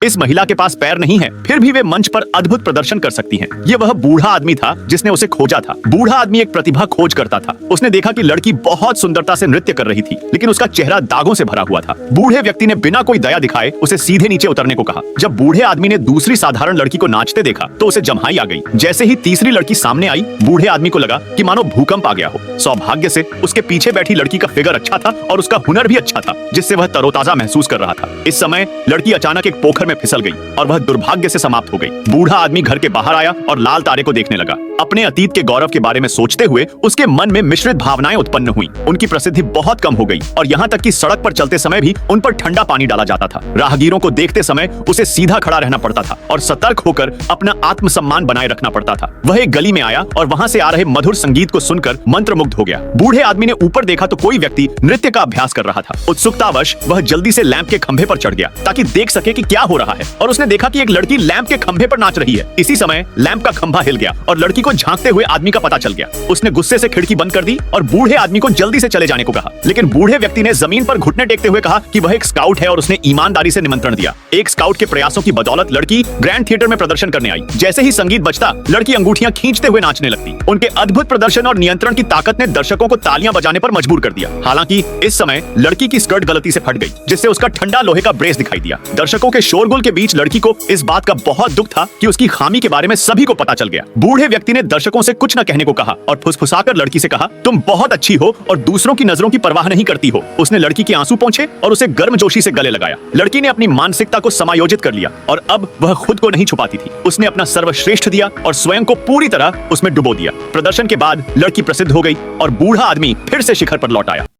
इस महिला के पास पैर नहीं है, फिर भी वे मंच पर अद्भुत प्रदर्शन कर सकती हैं। ये वह बूढ़ा आदमी था जिसने उसे खोजा था। बूढ़ा आदमी एक प्रतिभा खोज करता था। उसने देखा कि लड़की बहुत सुंदरता से नृत्य कर रही थी, लेकिन उसका चेहरा दागों से भरा हुआ था। बूढ़े व्यक्ति ने बिना कोई दया दिखाए उसे सीधे नीचे उतरने को कहा। जब बूढ़े आदमी ने दूसरी साधारण लड़की को नाचते देखा तो उसे जम्हाई आ गई। जैसे ही तीसरी लड़की सामने आई, बूढ़े आदमी को लगा कि मानो भूकंप आ गया हो। सौभाग्य से उसके पीछे बैठी लड़की का फिगर अच्छा था और उसका हुनर भी अच्छा था, जिससे वह तरोताजा महसूस कर रहा था। इस समय लड़की अचानक एक पोखर में फिसल गई और वह दुर्भाग्य से समाप्त हो गई। बूढ़ा आदमी घर के बाहर आया और लाल तारे को देखने लगा। अपने अतीत के गौरव के बारे में सोचते हुए उसके मन में मिश्रित भावनाएं उत्पन्न हुई। उनकी प्रसिद्धि बहुत कम हो गई और यहाँ तक कि सड़क पर चलते समय भी उन पर ठंडा पानी डाला जाता था। राहगीरों को देखते समय उसे सीधा खड़ा रहना पड़ता था और सतर्क होकर अपना आत्मसम्मान बनाए रखना पड़ता था। वह एक गली में आया और वहाँ से आ रहे मधुर संगीत को सुनकर मंत्रमुग्ध हो गया। बूढ़े आदमी ने ऊपर देखा तो कोई व्यक्ति नृत्य का अभ्यास कर रहा था। उत्सुकतावश वह जल्दी से लैंप के खंभे पर चढ़ गया ताकि देख सके कि क्या हो रहा है, और उसने देखा कि एक लड़की लैंप के खंभे पर नाच रही है। इसी समय लैंप का खंभा हिल गया और लड़की को झांकते हुए आदमी का पता चल गया। उसने गुस्से से खिड़की बंद कर दी और बूढ़े आदमी को जल्दी से चले जाने को कहा, लेकिन बूढ़े व्यक्ति ने जमीन पर घुटने टेकते हुए कहा कि वह एक स्काउट है और उसने ईमानदारी से निमंत्रण दिया। एक स्काउट के प्रयासों की बदौलत लड़की ग्रैंड थिएटर में प्रदर्शन करने आई। जैसे ही संगीत बजता, लड़की अंगूठियां खींचते हुए नाचने लगती। उनके अद्भुत प्रदर्शन और नियंत्रण की ताकत ने दर्शकों को तालियां बजाने पर मजबूर कर दिया। हालांकि इस समय लड़की की स्कर्ट गलती से फट गई, जिससे उसका ठंडा लोहे का ब्रेस दिखाई दिया। दर्शकों के शोरगुल के बीच लड़की को इस बात का बहुत दुख था कि उसकी खामी के बारे में सभी को पता चल गया। बूढ़े व्यक्ति ने दर्शकों से कुछ न कहने को कहा और फुसफुसाकर लड़की से कहा, तुम बहुत अच्छी हो और दूसरों की नजरों की परवाह नहीं करती हो। उसने लड़की के आंसू पोंछे और उसे गर्मजोशी से गले लगाया। लड़की ने अपनी मानसिकता को समायोजित कर लिया और अब वह खुद को नहीं छुपाती थी। उसने अपना सर्वश्रेष्ठ दिया और स्वयं को पूरी तरह उसमें डुबो दिया। प्रदर्शन के बाद लड़की प्रसिद्ध हो गई और बूढ़ा आदमी फिर से शिखर पर लौट आया।